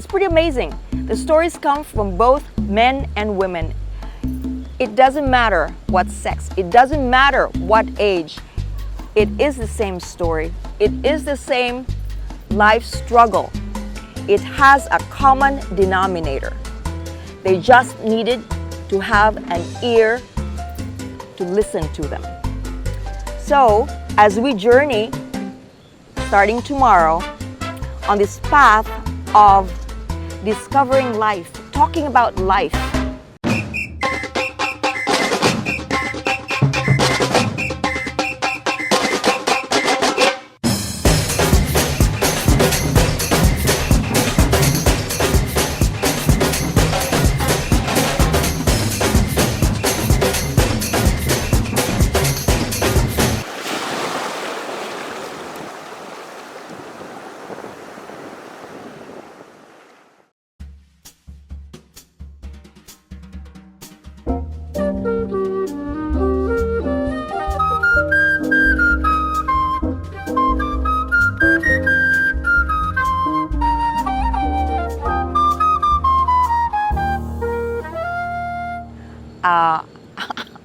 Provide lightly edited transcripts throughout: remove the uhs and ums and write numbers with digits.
pretty amazing. The stories come from both men and women. It doesn't matter what sex, it doesn't matter what age. It is the same story. It is the same life struggle. It has a common denominator. They just needed to have an ear to listen to them. So, as we journey, starting tomorrow, on this path of discovering life, talking about life,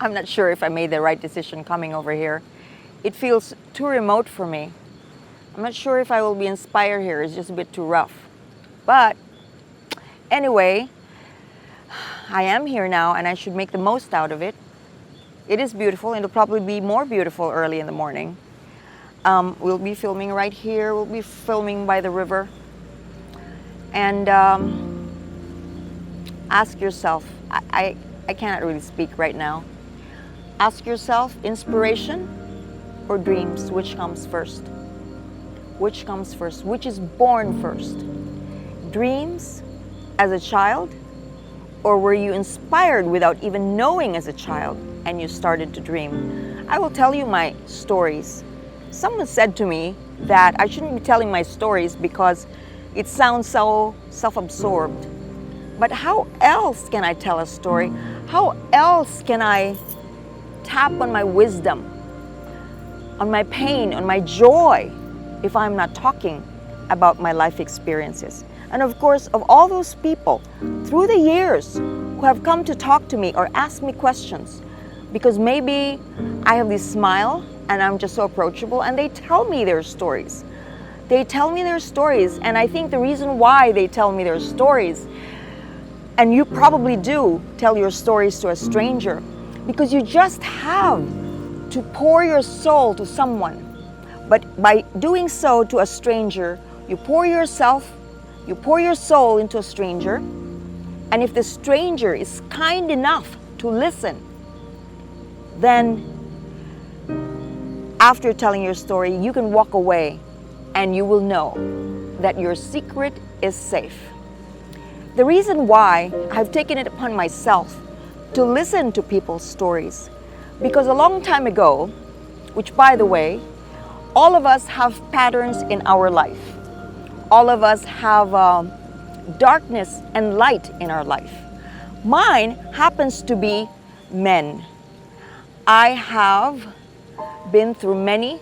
I'm not sure if I made the right decision coming over here. It feels too remote for me. I'm not sure if I will be inspired here. It's just a bit too rough. But anyway, I am here now and I should make the most out of it. It is beautiful and it'll probably be more beautiful early in the morning. We'll be filming right here. We'll be filming by the river. And ask yourself, I cannot really speak right now. Ask yourself, inspiration or dreams, which comes first? Which comes first? Which is born first? Dreams as a child? Or were you inspired without even knowing as a child and you started to dream? I will tell you my stories. Someone said to me that I shouldn't be telling my stories because it sounds so self-absorbed. But how else can I tell a story? How else can I tap on my wisdom, on my pain, on my joy, if I'm not talking about my life experiences? And of course, of all those people through the years who have come to talk to me or ask me questions, because maybe I have this smile and I'm just so approachable and they tell me their stories. They tell me their stories, and I think the reason why they tell me their stories, and you probably do tell your stories to a stranger, because you just have to pour your soul to someone. But by doing so to a stranger, you pour your soul into a stranger, and if the stranger is kind enough to listen, then after telling your story, you can walk away and you will know that your secret is safe. The reason why I've taken it upon myself to listen to people's stories, because a long time ago, which by the way, all of us have patterns in our life. All of us have darkness and light in our life. Mine happens to be men. I have been through many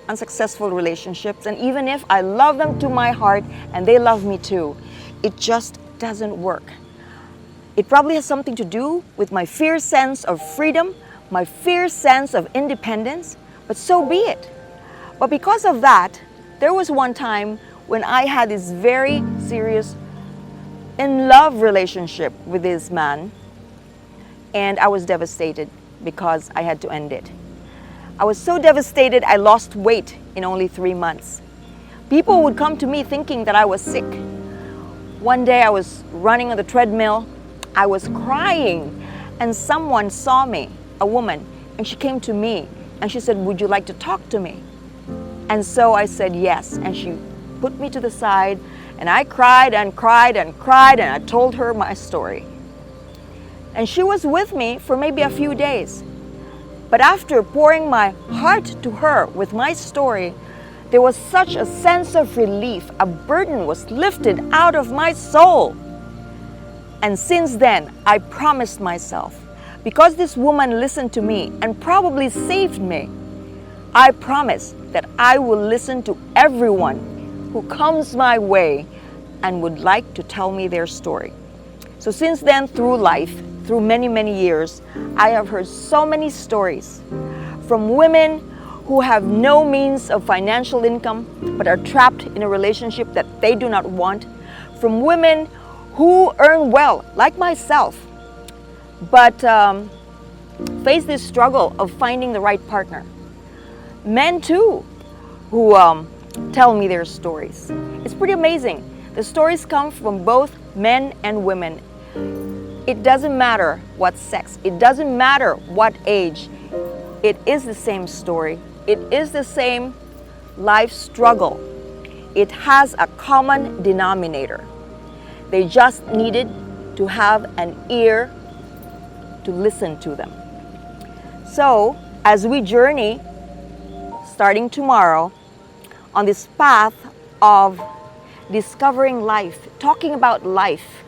unsuccessful relationships, and even if I love them to my heart and they love me too, it just doesn't work. It probably has something to do with my fierce sense of freedom, my fierce sense of independence, but so be it. But because of that, there was one time when I had this very serious in-love relationship with this man, and I was devastated because I had to end it. I was so devastated I lost weight in only 3 months. People would come to me thinking that I was sick. One day I was running on the treadmill, I was crying, and someone saw me, a woman, and she came to me and she said, "Would you like to talk to me?" And so I said yes, and she put me to the side, and I cried and cried and cried, and I told her my story. And she was with me for maybe a few days. But after pouring my heart to her with my story, there was such a sense of relief. A burden was lifted out of my soul. And since then, I promised myself, because this woman listened to me and probably saved me, I promise that I will listen to everyone who comes my way and would like to tell me their story. So since then, through life, through many, many years, I have heard so many stories from women who have no means of financial income but are trapped in a relationship that they do not want, from women who earn well, like myself, but face this struggle of finding the right partner. Men too, who tell me their stories. It's pretty amazing. The stories come from both men and women. It doesn't matter what sex, it doesn't matter what age, it is the same story. It is the same life struggle. It has a common denominator. They just needed to have an ear to listen to them. So, as we journey, starting tomorrow, on this path of discovering life, talking about life,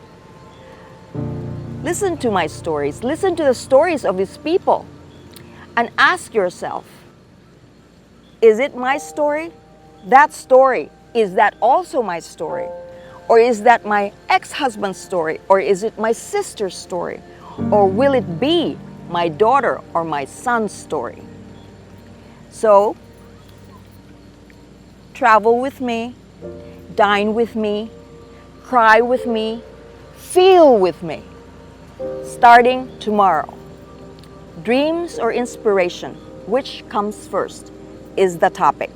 listen to my stories, listen to the stories of these people, and ask yourself, is it my story? That story, is that also my story? Or is that my ex-husband's story? Or is it my sister's story? Or will it be my daughter or my son's story? So, travel with me, dine with me, cry with me, feel with me, starting tomorrow. Dreams or inspiration, which comes first, is the topic.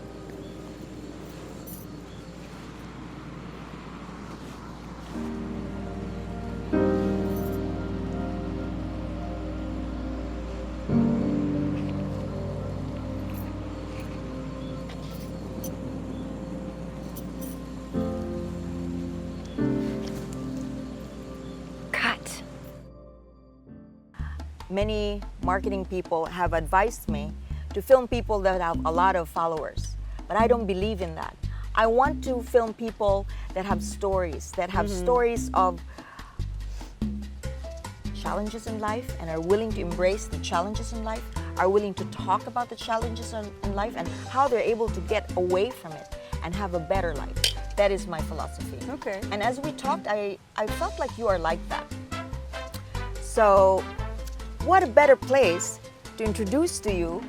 Many marketing people have advised me to film people that have a lot of followers, but I don't believe in that. I want to film people that have stories, stories of challenges in life and are willing to embrace the challenges in life, are willing to talk about the challenges in life and how they're able to get away from it and have a better life. That is my philosophy. Okay. And as we talked, I felt like you are like that. So, what a better place to introduce to you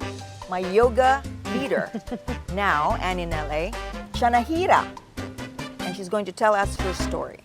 my yoga leader now and in LA, Shanahira. And she's going to tell us her story.